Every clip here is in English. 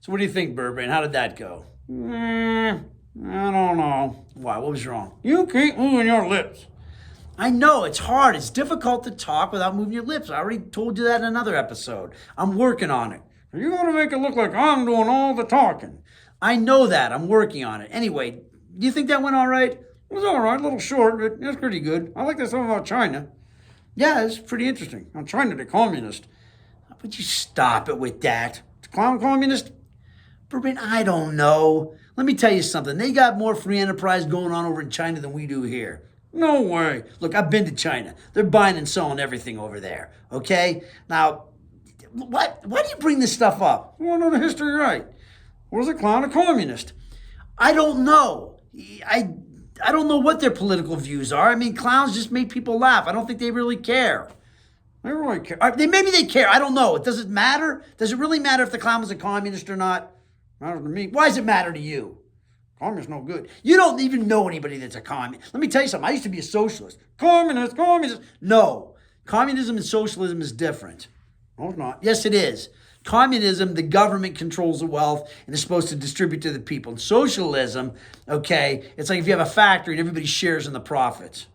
So what do you think, Burbrain? How did that go? I don't know. Why? What was wrong? You keep moving your lips. I know, it's hard. It's difficult to talk without moving your lips. I already told you that in another episode. I'm working on it. You want to make it look like I'm doing all the talking. I know that. I'm working on it. Anyway, do you think that went all right? It was all right. A little short, but it's pretty good. I like that stuff about China. Yeah, it's pretty interesting. I'm China, the communist. How would you stop it with that? The clown communist? Burbank, I don't know. Let me tell you something. They got more free enterprise going on over in China than we do here. No way. Look, I've been to China. They're buying and selling everything over there. Okay? Now, why do you bring this stuff up? You want to know the history right. Was the clown a communist? I don't know. I don't know what their political views are. I mean, clowns just make people laugh. I don't think they really care. They really care. Maybe they care. I don't know. Does it matter? Does it really matter if the clown was a communist or not? Matters to me. Why does it matter to you? Communist no good. You don't even know anybody that's a communist. Let me tell you something. I used to be a socialist. Communist. No. Communism and socialism is different. No, it's not. Yes, it is. Communism, the government controls the wealth and is supposed to distribute to the people. And socialism, okay, it's like if you have a factory and everybody shares in the profits.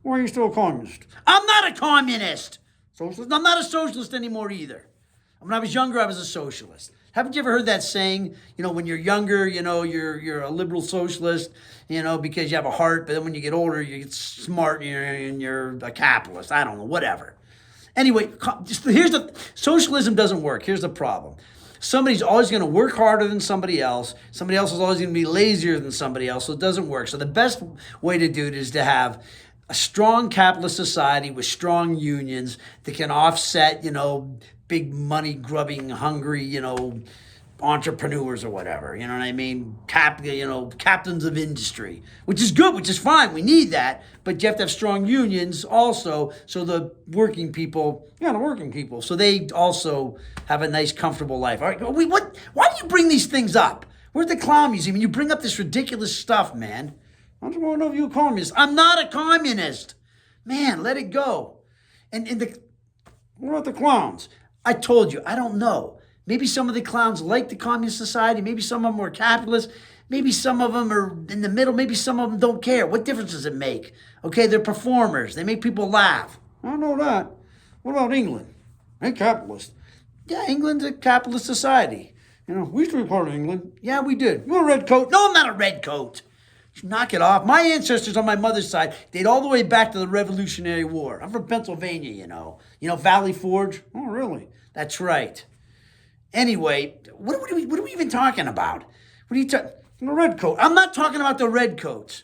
Why are you still a communist? I'm not a communist. Socialist? I'm not a socialist anymore either. When I was younger, I was a socialist. Haven't you ever heard that saying, when you're younger, you're a liberal socialist, because you have a heart, but then when you get older, you get smart and you're a capitalist. I don't know, whatever. Anyway, socialism doesn't work. Here's the problem. Somebody's always going to work harder than somebody else. Somebody else is always going to be lazier than somebody else, so it doesn't work. So the best way to do it is to have a strong capitalist society with strong unions that can offset, big money grubbing, hungry, entrepreneurs or whatever. You know what I mean? Captains of industry, which is good, which is fine. We need that, but you have to have strong unions also, so the working people, so they also have a nice, comfortable life. All right, why do you bring these things up? We're at the Clown Museum, and you bring up this ridiculous stuff, man. I just want to know if you're a communist. I'm not a communist. Man, let it go. What about the clowns? I told you, I don't know. Maybe some of the clowns like the communist society. Maybe some of them are capitalist. Maybe some of them are in the middle. Maybe some of them don't care. What difference does it make? Okay, they're performers. They make people laugh. I don't know that. What about England? They're capitalist. Yeah, England's a capitalist society. We used to be part of England. Yeah, we did. You're a red coat. No, I'm not a red coat. Knock it off. My ancestors on my mother's side date all the way back to the Revolutionary War. I'm from Pennsylvania, Valley Forge. Oh, really? That's right. Anyway, what are we even talking about? What are you talking? The red coat. I'm not talking about the red coats.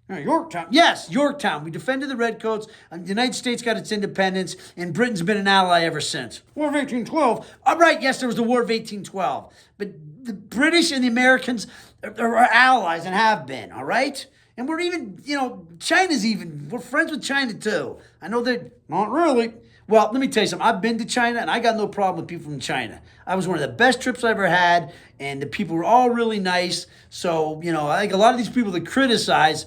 Yorktown. Yes, Yorktown. We defended the redcoats. The United States got its independence, and Britain's been an ally ever since. War of 1812. All right, yes, there was the War of 1812. But the British and the Americans are allies and have been, all right? And we're even, we're friends with China too. I know that, not really. Well, let me tell you something. I've been to China, and I got no problem with people from China. I was one of the best trips I ever had, and the people were all really nice. So, I think a lot of these people that criticize,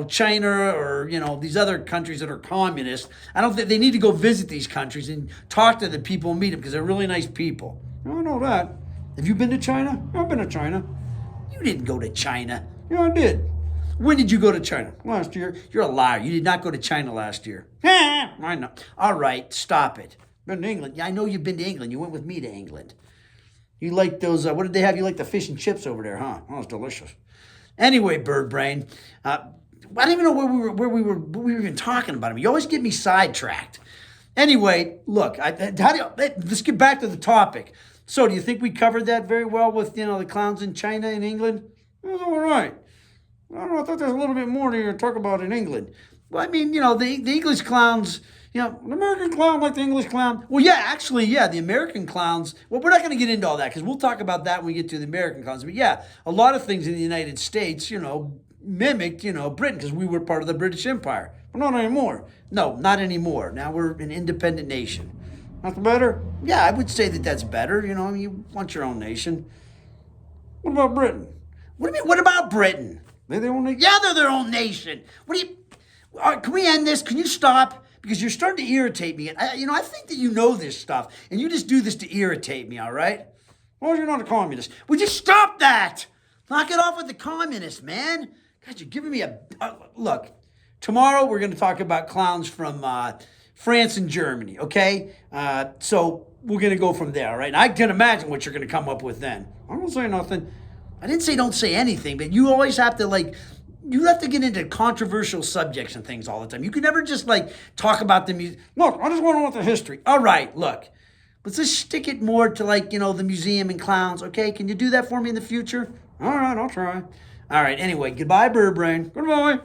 China or, these other countries that are communist, I don't think they need to go visit these countries and talk to the people and meet them because they're really nice people. I don't know that. Have you been to China? I've been to China. You didn't go to China. Yeah, I did. When did you go to China? Last year. You're a liar. You did not go to China last year. I know. All right, stop it. Been to England. Yeah, I know you've been to England. You went with me to England. You like those, what did they have? You like the fish and chips over there, huh? Oh, it's delicious. Anyway, Bird Brain, I don't even know what we were even talking about. You always get me sidetracked. Anyway, look, let's get back to the topic. So, do you think we covered that very well with, the clowns in China and England? It was all right. I don't know, I thought there's a little bit more to talk about in England. Well, I mean, the English clowns, an American clown like the English clown. Well, yeah, actually, yeah, the American clowns. Well, we're not going to get into all that because we'll talk about that when we get to the American clowns. But yeah, a lot of things in the United States, mimicked, Britain because we were part of the British Empire. But not anymore. No, not anymore. Now we're an independent nation. That's better? Yeah, I would say that that's better. You want your own nation. What about Britain? What do you mean, what about Britain? They're their own nation? Yeah, they're their own nation. All right, can we end this? Can you stop? Because you're starting to irritate me. And I think that you know this stuff, and you just do this to irritate me, all right? Oh, you're not a communist. Would you stop that? Knock it off with the communists, man. God, you're giving me a... look, tomorrow we're going to talk about clowns from France and Germany, okay? So we're going to go from there, all right? And I can imagine what you're going to come up with then. I don't say nothing. I didn't say don't say anything, but you always have to, like... You have to get into controversial subjects and things all the time. You can never just, like, talk about the music. Look, I just want to know the history. All right, look. Let's just stick it more to, like, the museum and clowns, okay? Can you do that for me in the future? All right, I'll try. All right, anyway, goodbye, Bird Brain. Goodbye.